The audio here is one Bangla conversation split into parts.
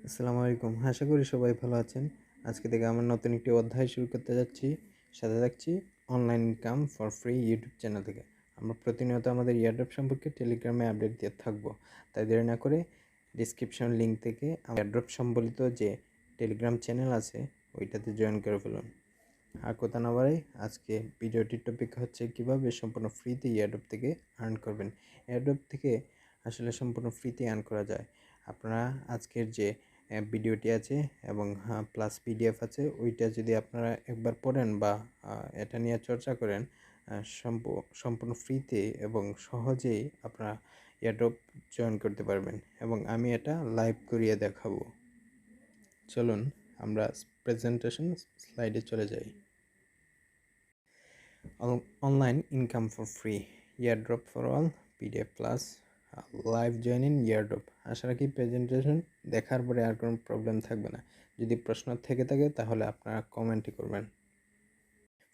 আসসালামু আলাইকুম। আশা করি সবাই ভালো আছেন। আজকে থেকে আমরা নতুন একটি অধ্যায় শুরু করতে যাচ্ছি। সাথে থাকছি online income for free YouTube channel থেকে। আমরা প্রতিনিয়ত আমাদের এয়ারড্রপ সম্পর্কে টেলিগ্রামে আপডেট দিয়ে থাকবো। তাই দেরি না করে ডিসক্রিপশন লিঙ্ক থেকে এয়ারড্রপ সম্বলিত যে টেলিগ্রাম চ্যানেল আছে ওইটাতে জয়েন করে ফেলুন। আর কথা না বাড়াই আজকে ভিডিওটির টপিক হচ্ছে কীভাবে সম্পূর্ণ ফ্রিতে এয়ারড্রপ থেকে আর্ন করবেন। এয়ারড্রপ থেকে আসলে সম্পূর্ণ ফ্রিতে আর্ন করা যায়। আপনারা আজকের যে ভিডিওটি আছে এবং প্লাস পিডিএফ আছে ওইটা যদি আপনারা একবার পড়েন বা এটা নিয়ে চর্চা করেন সম্পূর্ণ ফ্রিতে এবং সহজেই আপনারা এয়ারড্রপ জয়েন করতে পারবেন এবং আমি এটা লাইভ করিয়ে দেখাবো। চলুন আমরা প্রেজেন্টেশন স্লাইডে চলে যাই। Online income for free, airdrop for all, PDF plus, live join in airdrop। আশা রাখি প্রেজেন্টেশন দেখার পরে আর কোনো প্রবলেম থাকবে না। যদি প্রশ্ন থেকে থাকে তাহলে আপনারা কমেন্টে করবেন।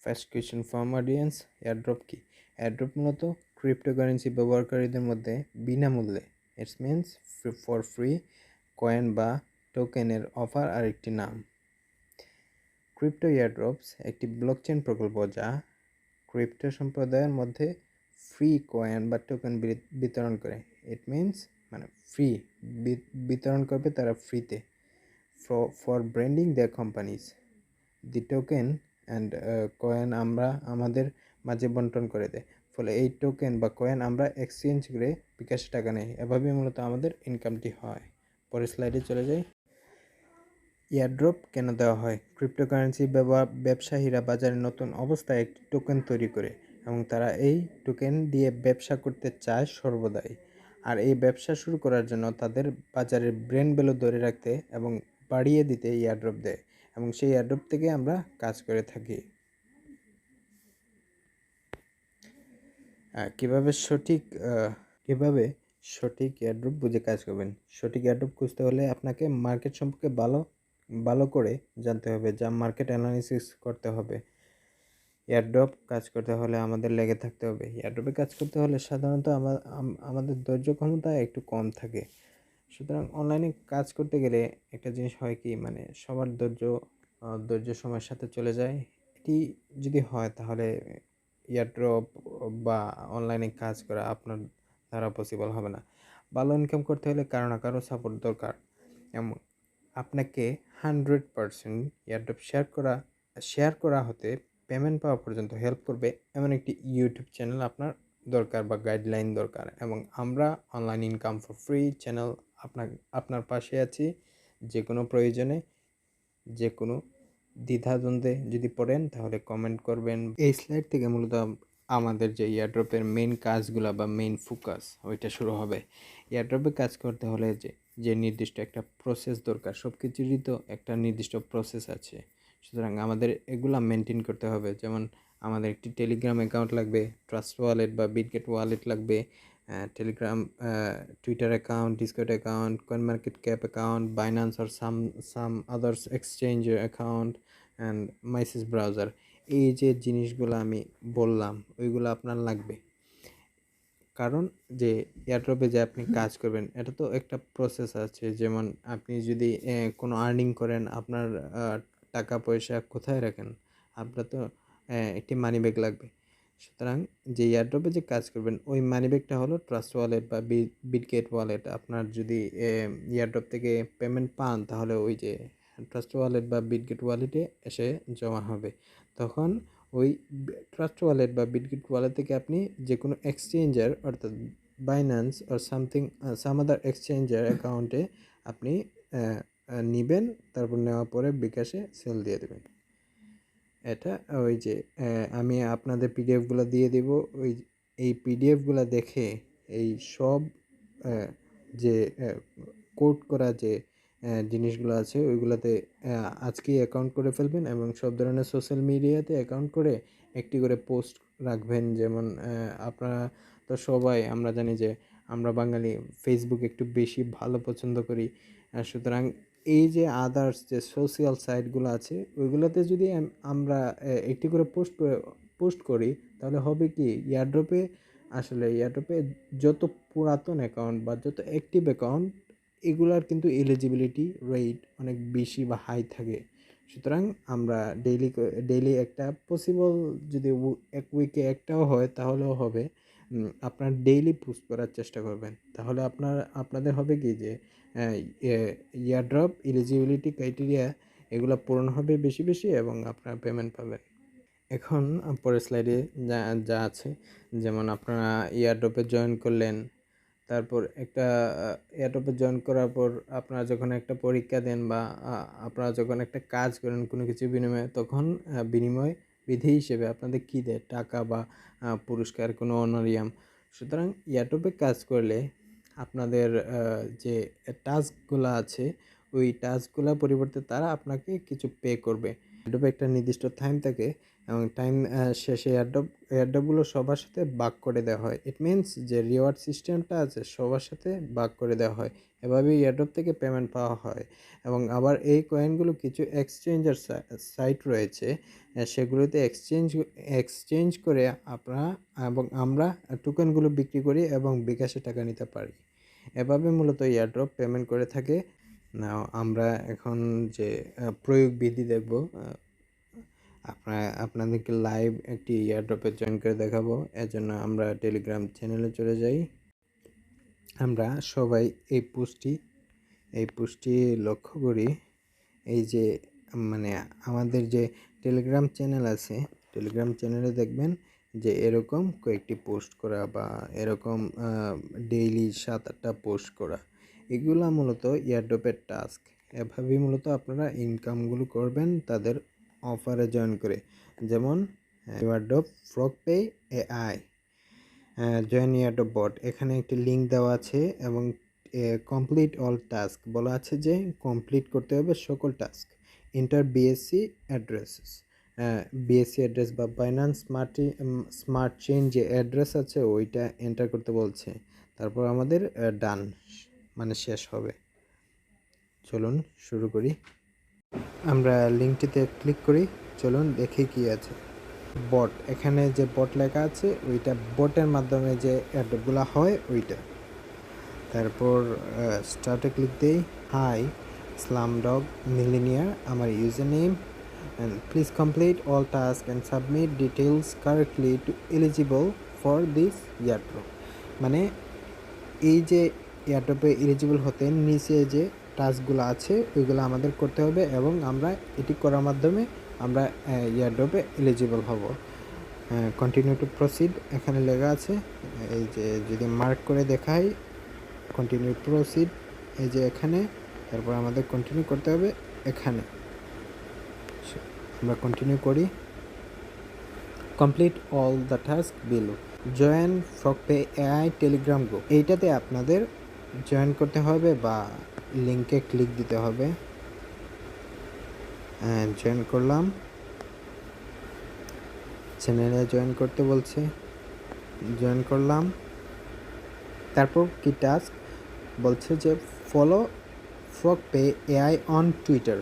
First question from audience, airdrop কি? এয়ারড্রপ মূলত ক্রিপ্টোকারেন্সি ব্যবহারকারীদের মধ্যে বিনামূল্যে it's means for free coin বা টোকেনের অফার আরেকটি নাম। ক্রিপ্টো এয়ারড্রপস একটি ব্লকচেন প্রকল্প যা ক্রিপ্টো সম্প্রদায়ের মধ্যে ফ্রি কয়েন বা টোকেন বিতরণ করে। ইট মিনস মানে ফ্রি বিতরণ করবে তারা ফ্রিতে for branding their companies. The token and coin আমরা আমাদের মাঝে বন্টন করে দেয়, ফলে এই টোকেন বা কয়েন আমরা এক্সচেঞ্জ করে বিকাশে টাকা নেই। এভাবেই মূলত আমাদের ইনকামটি হয়। পরের স্লাইডে চলে যাই। এয়ারড্রপ কেন দেওয়া হয়? ক্রিপ্টোকারেন্সি ব্যবসায়ীরা বাজারে নতুন অবস্থায় একটি টোকেন তৈরি করে এবং তারা এই টোকেন দিয়ে ব্যবসা করতে চায় সর্বদাই। আর এই ব্যবসা শুরু করার জন্য তাদের বাজারের ব্র্যান্ড ভ্যালু ধরে রাখতে এবং বাড়িয়ে দিতে এয়ারড্রপ দেয় এবং সেই এয়ারড্রপ থেকে আমরা কাজ করে থাকি। কিভাবে সঠিক এয়ারড্রপ বুঝে কাজ করবেন? সঠিক এয়ারড্রপ খুঁজতে হলে আপনাকে মার্কেট সম্পর্কে ভালো করে জানতে হবে, যা মার্কেট অ্যানালিসিস করতে হবে। এয়ারড্রপ কাজ করতে হলে আমাদের লেগে থাকতে হবে। এয়ারড্রপে কাজ করতে হলে সাধারণত আমাদের ধৈর্য ক্ষমতা একটু কম থাকে। সুতরাং অনলাইনে কাজ করতে গেলে একটা জিনিস হয় কি, মানে সবার ধৈর্য সময়ের সাথে চলে যায়। এটি যদি হয় তাহলে এয়ারড্রপ বা অনলাইনে কাজ করা আপনার দ্বারা পসিবল হবে না। ভালো ইনকাম করতে হলে কারো না কারো সাপোর্ট দরকার। এমন আপনাকে 100% এয়ারড্রপ শেয়ার করা হতে পেমেন্ট পাওয়া পর্যন্ত হেল্প করবে এমন একটি ইউটিউব চ্যানেল আপনার দরকার বা গাইডলাইন দরকার। এবং আমরা online income for free channel আপনার পাশে আছি। যে কোনো প্রয়োজনে, যে কোনো দ্বিধাদ্বন্দ্বে যদি পড়েন তাহলে কমেন্ট করবেন। এই স্লাইড থেকে মূলত আমাদের যে এয়ারড্রপের মেইন কাজগুলো বা মেইন ফোকাস ওইটা শুরু হবে। এয়ারড্রপে কাজ করতে হলে যে নির্দিষ্ট একটা প্রসেস দরকার, সব কিছুরই তো একটা নির্দিষ্ট প্রসেস আছে। সুতরাং আমাদের এগুলা মেনটেন করতে হবে। যেমন আমাদের একটি টেলিগ্রাম অ্যাকাউন্ট লাগবে, ট্রাস্ট ওয়ালেট বা বিটগেট ওয়ালেট লাগবে, Telegram, Twitter account, Discord account, CoinMarketCap account, Binance or some others exchange account and Mises browser. এই যে জিনিসগুলো আমি বললাম ওইগুলো আপনার লাগবে। কারণ যে এয়ারড্রপে যে আপনি কাজ করবেন এটা তো একটা প্রসেস আছে। যেমন আপনি যদি কোনো আর্নিং করেন, আপনার টাকা পয়সা কোথায় রাখেন? আপনার তো একটি মানি ব্যাগ লাগবে। সুতরাং যে এয়ারড্রপে যে কাজ করবেন ওই মানি ব্যাগটা হলো ট্রাস্ট ওয়ালেট বা বিটগেট ওয়ালেট। আপনার যদি এয়ারড্রপ থেকে পেমেন্ট পান তাহলে ওই যে ট্রাস্ট ওয়ালেট বা বিটগেট ওয়ালেটে এসে জমা হবে। তখন ওই ট্রাস্ট ওয়ালেট বা বিটগেট ওয়ালেট থেকে আপনি যে কোনো এক্সচেঞ্জার অর্থাৎ বাইন্যান্স আর সাম আদার এক্সচেঞ্জার অ্যাকাউন্টে আপনি নেবেন। তারপর নেওয়ার পরে বিকাশে সেল দিয়ে দেবেন। এটা ওই যে আমি আপনাদের পিডিএফগুলো দিয়ে দেব। এই পিডিএফগুলো দেখে এই সব যে কোড করা যে জিনিসগুলো আছে ওইগুলোতে আজকেই অ্যাকাউন্ট করে ফেলবেন এবং সব ধরনের সোশ্যাল মিডিয়াতে অ্যাকাউন্ট করে একটি করে পোস্ট রাখবেন। যেমন আপনারা তো সবাই আমরা জানি যে আমরা বাঙালি ফেসবুক একটু বেশি ভালো পছন্দ করি। সুতরাং এই যে আদার্স যে সোশ্যাল সাইটগুলো আছে ওইগুলোতে যদি আমরা একটি করে পোস্ট করি তাহলে হবে কি, এয়ারড্রপে যত পুরাতন অ্যাকাউন্ট বা যত অ্যাক্টিভ অ্যাকাউন্ট এগুলার কিন্তু এলিজিবিলিটি রেট অনেক বেশি বা হাই থাকে। সুতরাং আমরা ডেইলি একটা পসিবল যদি এক উইকে একটাও হয় তাহলেও হবে। আপনার ডেইলি পোস্ট করার চেষ্টা করবেন, তাহলে আপনাদের হবে কি যে ইয়ারড্রপ এলিজিবিলিটি ক্রাইটেরিয়া এগুলো পূরণ হবে বেশি বেশি এবং আপনারা পেমেন্ট পাবেন। এখন পরের স্লাইডে যা যা আছে, যেমন আপনারা ইয়ারড্রপে জয়েন করলেন, তারপর একটা এয়ারড্রপে জয়েন করার পর আপনারা যখন একটা পরীক্ষা দেন বা আপনারা যখন একটা কাজ করেন কোনো কিছু বিনিময়ে, তখন বিনিময় বিধি হিসেবে আপনাদের কী দেয়, টাকা বা পুরস্কার, কোনো অনারিয়াম। সুতরাং এয়ারড্রপে কাজ করলে আপনাদের যে টাস্কগুলো আছে ওই টাস্কগুলোর পরিবর্তে তারা আপনাকে কিছু পে করবে। এয়ারড্রপে একটা নির্দিষ্ট টাইম থাকে এবং টাইম শেষে এয়ারড্রপগুলো সবার সাথে ভাগ করে দেওয়া হয়। ইট মিনস যে রিওয়ার্ড সিস্টেমটা আছে সবার সাথে ভাগ করে দেওয়া হয়, এভাবেই এয়ারড্রপ থেকে পেমেন্ট পাওয়া হয়। এবং আবার এই কয়েনগুলো কিছু এক্সচেঞ্জের সাইট রয়েছে, সেগুলোতে এক্সচেঞ্জ করে আপনারা এবং আমরা টোকেনগুলো বিক্রি করি এবং বিকাশে টাকা নিতে পারি। এভাবে মূলত এয়ারড্রপ পেমেন্ট করে থাকে। আমরা এখন যে প্রয়োগ বিধি দেখব, আপনাদেরকে লাইভ একটি এয়ারড্রপে জয়েন করে দেখাবো। এর জন্য আমরা টেলিগ্রাম চ্যানেলে চলে যাই। আমরা সবাই এই পোস্টটি লক্ষ্য করি। এই যে মানে আমাদের যে টেলিগ্রাম চ্যানেল আছে, টেলিগ্রাম চ্যানেলে দেখবেন যে এরকম কয়েকটি পোস্ট করা বা এরকম ডেইলি 7-8টা পোস্ট করা, এগুলো মূলত এয়ারড্রপের টাস্ক। এভাবেই মূলত আপনারা ইনকামগুলো করবেন তাদের অফারে জয়েন করে। যেমন এয়ারড্রপ ফ্রগপে এআই, জয়েন এয়ারড্রপ বট, এখানে একটি লিঙ্ক দেওয়া আছে এবং কমপ্লিট অল টাস্ক বলা আছে যে কমপ্লিট করতে হবে সকল task. Inter BSc addresses, BSc address বা বাইন্যান্স স্মার্ট চেইন যে অ্যাড্রেস আছে ওইটা এন্টার করতে বলছে। তারপর আমাদের ডান মানে শেষ হবে। চলুন শুরু করি। আমরা লিঙ্কটিতে ক্লিক করি, চলুন দেখি কি আছে। বট, এখানে যে বট লেখা আছে ওইটা বটের মাধ্যমে যে অ্যাডগুলো হয় ওইটা। তারপর স্টার্টে ক্লিক দেই। হাই স্লামডগ মিলিনিয়ার, আমার user name, and please complete all tasks and submit details correctly to eligible for this airdrop। মানে এই যে এয়ারড্রপে এলিজিবল হতে নিচে যে টাস্কগুলো আছে ওইগুলো আমাদের করতে হবে এবং আমরা এটি করার মাধ্যমে আমরা এয়ারড্রপে এলিজিবল হব। কন্টিনিউ টু প্রসিড এখানে লেখা আছে, এই যে যদি মার্ক করে দেখাই কন্টিনিউ প্রসিড, এই যে এখানে, তারপর আমাদের কন্টিনিউ করতে হবে এখানে। আমরা কন্টিনিউ করি। Complete all the task below, join FrogPay AI Telegram group, এইটাতে আপনাদের জয়েন করতে হবে বা লিঙ্কে ক্লিক দিতে হবে। জয়েন করলাম, চ্যানেলে জয়েন করতে বলছে, জয়েন করলাম। তারপর কি টাস্ক বলছে যে follow FrogPay AI on Twitter,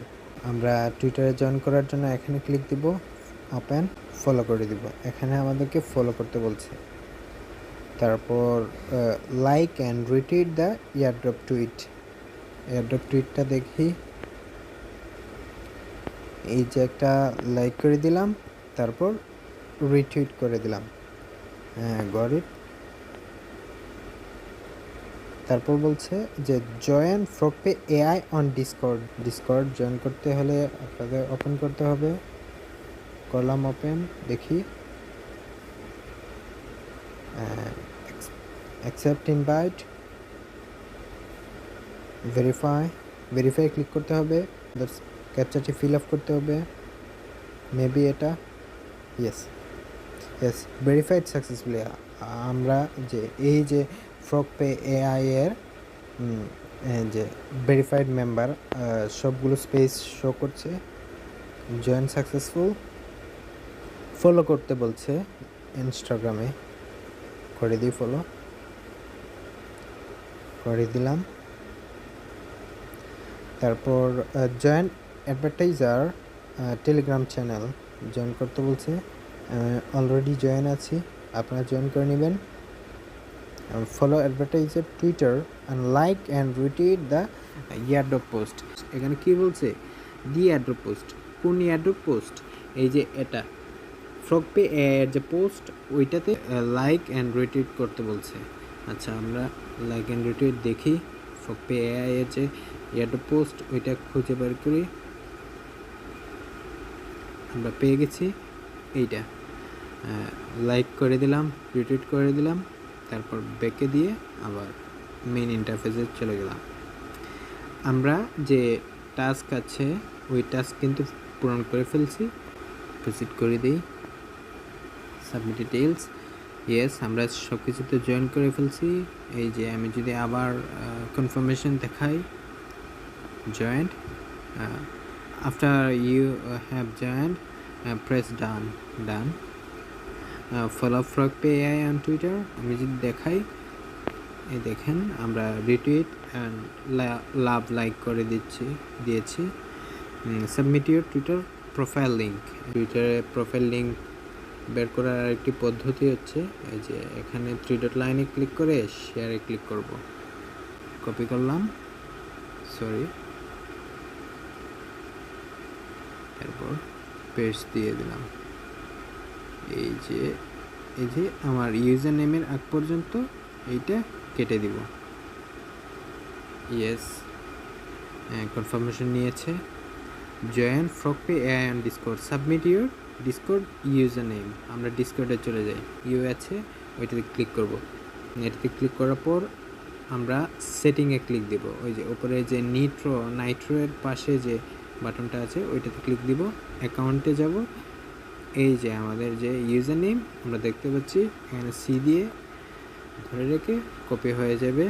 আমরা টুইটারে জয়েন করার জন্য এখানে ক্লিক দিব, ওপেন, ফলো করে দিব। এখানে আমাদেরকে ফলো করতে বলছে। তারপর like and retweet the airdrop tweet, airdrop টুইটটা দেখি, এই যে একটা লাইক করে দিলাম, তারপর রিটুইট করে দিলাম। Got it. তারপর বলছে যে join FrogPay AI on Discord join করতে হলে আপনাদের ওপেন করতে হবে। করলাম ওপেন, দেখি অ্যাকসেপ্ট ইনভাইট, ভেরিফাই ক্লিক করতে হবে, ক্যাপচারটি ফিল আপ করতে হবে, মেবি এটা, ইয়েস ভেরিফাইড সাকসেসফুলি। আমরা যে এই যে ফ্রগপে এআই এর যে ভেরিফাইড মেম্বার সবগুলো স্পেস শো করছে। জয়েন সাকসেসফুল, ফলো করতে বলছে ইনস্টাগ্রামে, করে দিই, ফলো করে দিলাম। তারপর join advertiser Telegram channel, join করতে বলছে। অলরেডি জয়েন আছি, আপনারা জয়েন করে নেবেন। Follow advertiser Twitter and like and retweet the airdrop post. এখানে কি বলছে? দি ইয়ারড্রপ পোস্ট। কোন ইয়ারড্রপ পোস্ট? এই যে এটা ফ্রগপে এর যে পোস্ট, ওইটাতে লাইক অ্যান্ড রিটুইট করতে বলছে। আচ্ছা, আমরা লাইক অ্যান্ড রিটুইট দেখি। ফ্রগপে এআই এর যে ইয়ারড্রপ পোস্ট, ওইটা খুঁজে বের করি। আমরা পেয়ে গেছি এইটা। লাইক করে দিলাম, রিটুইট করে দিলাম, তারপর ব্যাকে দিয়ে আবার মেইন ইন্টারফেসে চলে গেলাম। আমরা যে টাস্ক আছে ওই টাস্ক কিন্তু পূরণ করে ফেলছি। প্রসিড করে দিই, সাবমিট ডিটেইলস। ইয়েস, আমরা সব কিছুতে জয়েন করে ফেলছি। এই যে আমি যদি আবার কনফার্মেশন দেখাই, joined, after you have joined press done. Follow FrogPay AI on Twitter. আমি যদি দেখাই, এই দেখেন আমরা রিটুইট অ্যান্ড লাভ লাইক করে দিয়েছি। Submit your Twitter profile link. টুইটারে প্রোফাইল লিঙ্ক বের করার আরেকটি পদ্ধতি হচ্ছে এই যে এখানে 3 ডট লাইনে ক্লিক করে শেয়ারে ক্লিক করব। কপি করলাম, তারপর পেস্ট দিয়ে দিলাম। এই যে আমার ইউজার নেমের আগ পর্যন্ত এইটা কেটে দিব। ইয়েস, কনফার্মেশন নিয়েছে। Join FrogPay AI on Discord, submit your Discord user name. আমরা ডিসকর্ডে চলে যাই, ইউ আছে ওইটাতে ক্লিক করব। এটাতে ক্লিক করার পর আমরা সেটিংয়ে ক্লিক দিব। ওই যে উপরে যে নাইট্রোর পাশে যে বাটনটা আছে ওইটাতে ক্লিক দিব। অ্যাকাউন্টে যাব, এই যে আমাদের যে ইউজার নেম আমরা দেখতে পাচ্ছি, এখানে সি দিয়ে ধরে রেখে কপি হয়ে যাবে,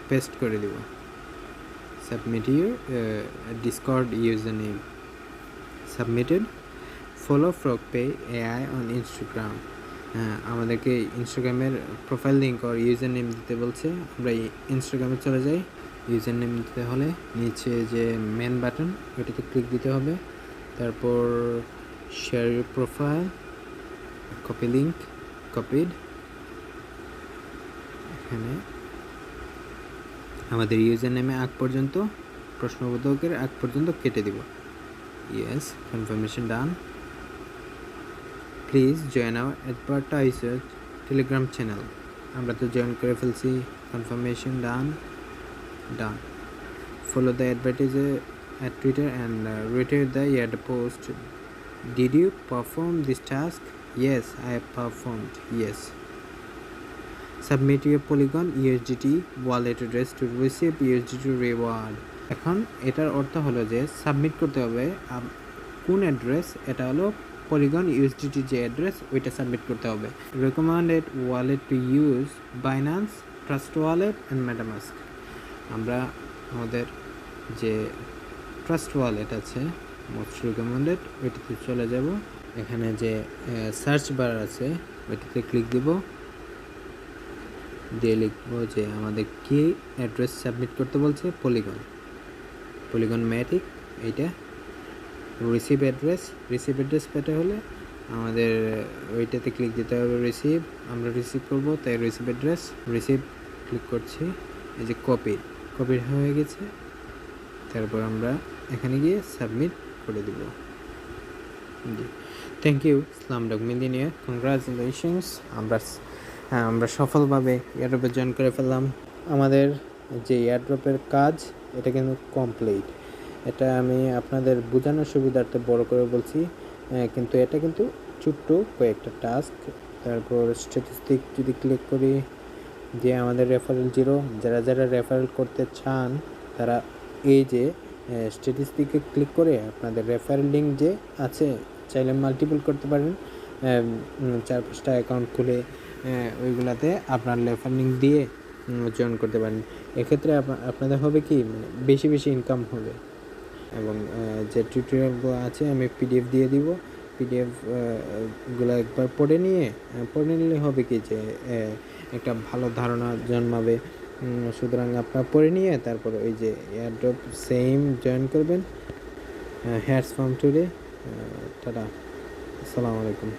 পেস্ট করে দিব। Submit your Discord user name, submitted. Follow FrogPay AI on Instagram. আমাদেরকে ইনস্টাগ্রামের প্রোফাইল লিঙ্ক আর ইউজার নেম দিতে বলছে। আমরা ইনস্টাগ্রামে চলে যাই। ইউজার নেম দিতে হলে নিচে যে মেন বাটন ওইটাতে ক্লিক দিতে হবে। তারপর share your profile, copy link, copied. এখানে আমাদের ইউজার নেমে আগ পর্যন্ত, প্রশ্নবোধকের আগ পর্যন্ত কেটে দিব। Yes, confirmation done. Please join our advertiser Telegram channel. আমরা তো জয়েন করে ফেলছি। Confirmation done. Follow the advertiser at Twitter and retweet the ad post. Did you perform this task? Yes, I have performed. Yes. Submit your Polygon USDT wallet address to receive USDT reward. এখন এটার অর্থ হলো যে সাবমিট করতে হবে কোন অ্যাড্রেস, এটা হলো পলিগন ইউএসডিটি যে অ্যাড্রেস ওইটা সাবমিট করতে হবে। Recommended wallet to use Binance, trust wallet and MetaMask. আমরা আমাদের যে ট্রাস্ট ওয়ালেট আছে মোস্ট রিকমেন্ডেড, ওইটাতে চলে যাব। এখানে যে সার্চ বার আছে ওইটাতে ক্লিক দিব, দিয়ে লিখবো যে আমাদের কি অ্যাড্রেস সাবমিট করতে বলছে, পলিগন ম্যাটিক। এইটা রিসিভ অ্যাড্রেস পেতে হলে আমাদের ওইটাতে ক্লিক দিতে হবে, রিসিভ। আমরা রিসিভ করব, তাই রিসিভ ক্লিক করছি। এই যে কপি হয়ে গেছে। তারপর আমরা এখানে গিয়ে সাবমিট করে দিব। জি, thank you Slumdog Millionaire, congratulations. আমরা সফলভাবে এয়ারড্রপে জয়েন করে ফেললাম। আমাদের যে এয়ারড্রপের কাজ এটা কিন্তু কমপ্লিট। এটা আমি আপনাদের বোঝানোর সুবিধার্থে বড় করে বলছি, কিন্তু এটা কিন্তু ছোট্ট কয়েকটা টাস্ক। তারপর স্ট্যাটিস্টিক যদি ক্লিক করি, যে আমাদের রেফারেল 0, যারা রেফারেল করতে চান তারা এই যে স্ট্যাটিস্টিকে ক্লিক করে আপনাদের রেফারেল লিঙ্ক যে আছে চাইলে মাল্টিপল করতে পারেন। 4-5টা অ্যাকাউন্ট খুলে ওইগুলাতে আপনার রেফারেল লিঙ্ক দিয়ে জয়েন করতে পারেন। এক্ষেত্রে আপনাদের হবে কি, মানে বেশি ইনকাম হবে। এবং যে টিউটোরিয়ালগুলো আছে আমি পিডিএফ দিয়ে দিব। পিডিএফগুলো একবার পড়ে নিলে হবে কি যে একটা ভালো ধারণা জন্মাবে। সুতরাং আপনারা পড়ে নিয়ে তারপর ওই যে এয়ারড্রপ সেম জয়েন করবেন। হ্যাটস ফ্রম টুডে, টাটা, আসসালামু আলাইকুম।